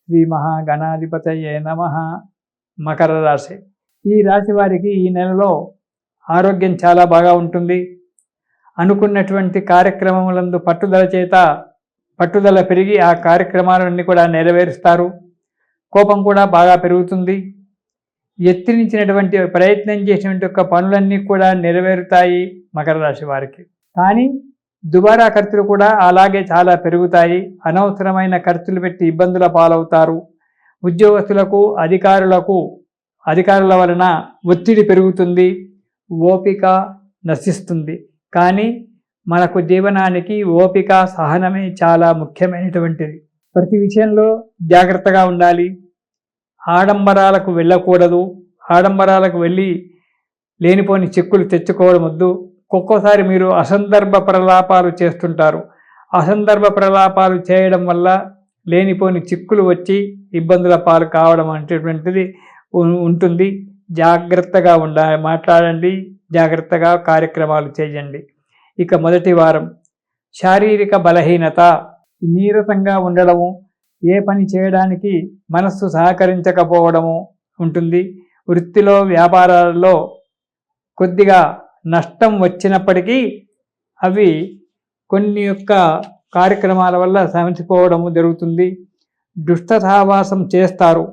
శ్రీ మహాగణాధిపతయే నమః. మకర రాశి. ఈ రాశి వారికి ఈ నెలలో ఆరోగ్యం చాలా బాగా ఉంటుంది. అనుకున్నటువంటి కార్యక్రమములందు పట్టుదల పెరిగి ఆ కార్యక్రమాలన్నీ కూడా నెరవేరుస్తారు. కోపం కూడా బాగా పెరుగుతుంది. ఎత్తినించినటువంటి ప్రయత్నం చేసినటువంటి పనులన్నీ కూడా నెరవేరుతాయి మకర రాశి వారికి. కానీ దుబారా ఖర్చులు కూడా అలాగే చాలా పెరుగుతాయి. అనవసరమైన ఖర్చులు పెట్టి ఇబ్బందుల పాలవుతారు. ఉద్యోగస్తులకు అధికారుల వలన ఒత్తిడి పెరుగుతుంది. ఓపిక నశిస్తుంది. కానీ మనకు జీవనానికి ఓపిక సహనమే చాలా ముఖ్యమైనటువంటిది. ప్రతి విషయంలో జాగ్రత్తగా ఉండాలి. ఆడంబరాలకు వెళ్ళకూడదు. ఆడంబరాలకు వెళ్ళి లేనిపోని చిక్కులు తెచ్చుకోవడం వద్దు. ఒక్కోసారి మీరు అసందర్భ ప్రలాపాలు చేస్తుంటారు. అసందర్భ ప్రలాపాలు చేయడం వల్ల లేనిపోని చిక్కులు వచ్చి ఇబ్బందుల పాలు కావడం అనేటువంటిది ఉంటుంది. జాగ్రత్తగా మాట్లాడండి. జాగ్రత్తగా కార్యక్రమాలు చేయండి. ఇక మొదటి వారం శారీరక బలహీనత, నీరసంగా ఉండడము, ఏ పని చేయడానికి మనస్సు సహకరించకపోవడము ఉంటుంది. వృత్తిలో వ్యాపారాలలో కొద్దిగా నష్టం వచ్చినప్పటికీ అవి కొన్ని కార్యక్రమాల వల్ల సమసిపోవడము జరుగుతుంది. దుష్ట సహవాసం చేస్తారు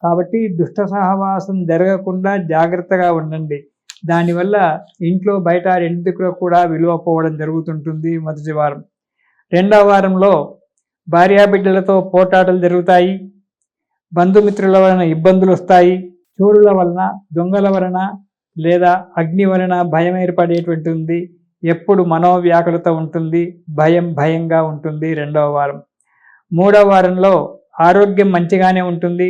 కాబట్టి దుష్ట సహవాసం జరగకుండా జాగ్రత్తగా ఉండండి. దానివల్ల ఇంట్లో బయట రెండింటిలో కూడా విలువ పోవడం జరుగుతుంటుంది మొదటి వారం. రెండవ వారంలో భార్యాబిడ్డలతో పోటాటలు జరుగుతాయి. బంధుమిత్రుల వలన ఇబ్బందులు వస్తాయి. చోరుల వలన, దొంగల వలన లేదా అగ్ని వలన భయం ఏర్పడేటువంటి ఎప్పుడు మనోవ్యాకులత ఉంటుంది. భయంగా ఉంటుంది రెండవ వారం. మూడవ వారంలో ఆరోగ్యం మంచిగానే ఉంటుంది.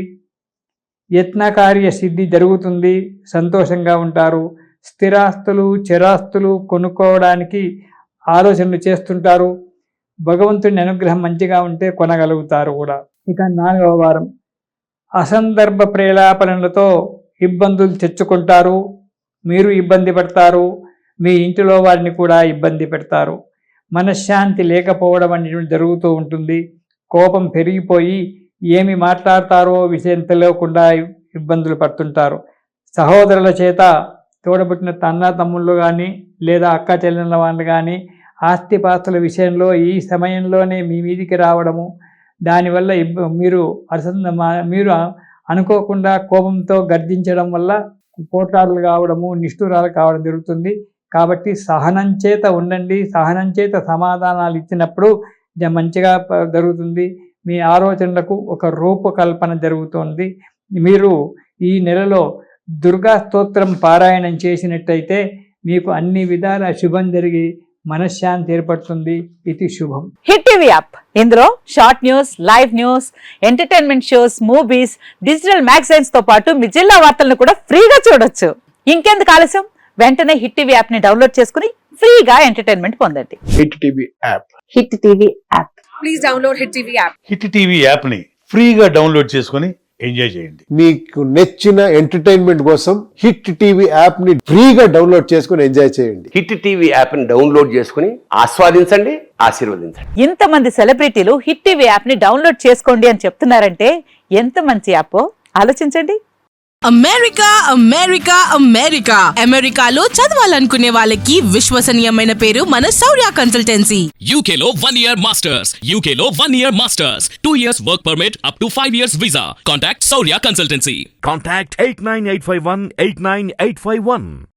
యత్నకార్య సిద్ధి జరుగుతుంది. సంతోషంగా ఉంటారు. స్థిరాస్తులు చిరాస్తులు కొనుక్కోవడానికి ఆలోచనలు చేస్తుంటారు. భగవంతుని అనుగ్రహం మంచిగా ఉంటే కొనగలుగుతారు కూడా. ఇక నాలుగవ వారం అసందర్భ ప్రేలాపనలతో ఇబ్బందులు తెచ్చుకుంటారు. మీరు ఇబ్బంది పడతారు. మీ ఇంటిలో వారిని కూడా ఇబ్బంది పెడతారు. మనశ్శాంతి లేకపోవడం అనేది జరుగుతూ ఉంటుంది. కోపం పెరిగిపోయి ఏమి మాట్లాడతారో విషయం తెలియకుండా ఇబ్బందులు పడుతుంటారు. సహోదరుల చేత తోడబుట్టిన తమ్ముళ్ళు కానీ లేదా అక్క చెల్లెళ్ళ వాళ్ళు కానీ ఆస్తిపాస్తుల విషయంలో ఈ సమయంలోనే మీ మీదికి రావడము, దానివల్ల మీరు అనుకోకుండా కోపంతో గర్జించడం వల్ల పోట్లాడులు కావడము, నిష్ఠురాలు కావడం జరుగుతుంది. కాబట్టి సహనం చేత ఉండండి. సహనం చేత సమాధానాలు ఇచ్చినప్పుడు మంచిగా జరుగుతుంది. మీ ఆలోచనలకు ఒక రూపకల్పన జరుగుతుంది. మీరు ఈ నెలలో దుర్గా స్తోత్రం పారాయణం చేసినట్టయితే మీకు అన్ని విధాల శుభం జరిగి మనశ్శాంతి ఏర్పడుతుంది. ఇది శుభం. హిట్ టీవీ యాప్, ఇందులో short news, live news, entertainment shows, movies, digital magazines తో పాటు మీ జిల్లా వార్తలను కూడా ఫ్రీగా చూడొచ్చు. ఇంకెందుకు ఆలస్యం, వెంటనే హిట్ టీవీ యాప్ ని డౌన్లోడ్ చేసుకుని ఫ్రీగా ఎంటర్టైన్మెంట్ పొందండి. Hit TV app. Hit TV app. Please download hit TV app. Hit TV app ని ఫ్రీగా డౌన్లోడ్ చేసుకుని ఎంజాయ్ చేయండి. మీకు నచ్చిన ఎంటర్టైన్మెంట్ కోసం హిట్ టీవీ యాప్ ని ఫ్రీగా డౌన్లోడ్ చేసుకుని ఎంజాయ్ చేయండి. హిట్ టీవీ యాప్ ని డౌన్లోడ్ చేసుకుని ఆస్వాదించండి, ఆశీర్వదించండి. ఇంతమంది సెలబ్రిటీలు హిట్ టీవీ యాప్ ని డౌన్లోడ్ చేసుకోండి అని చెప్తున్నారంటే ఎంత మంచి యాప్ ఆలోచించండి. అమెరికా అమెరికాలో చదవాలనుకునే వాళ్ళకి విశ్వసనీయమైన పేరు మన శౌర్య కన్సల్టెన్సీ. UK లో 1 year masters, UK లో 1 year masters, 2 years work permit up to 5 years visa. Contact Saurya Consultancy. Contact 89851 89851.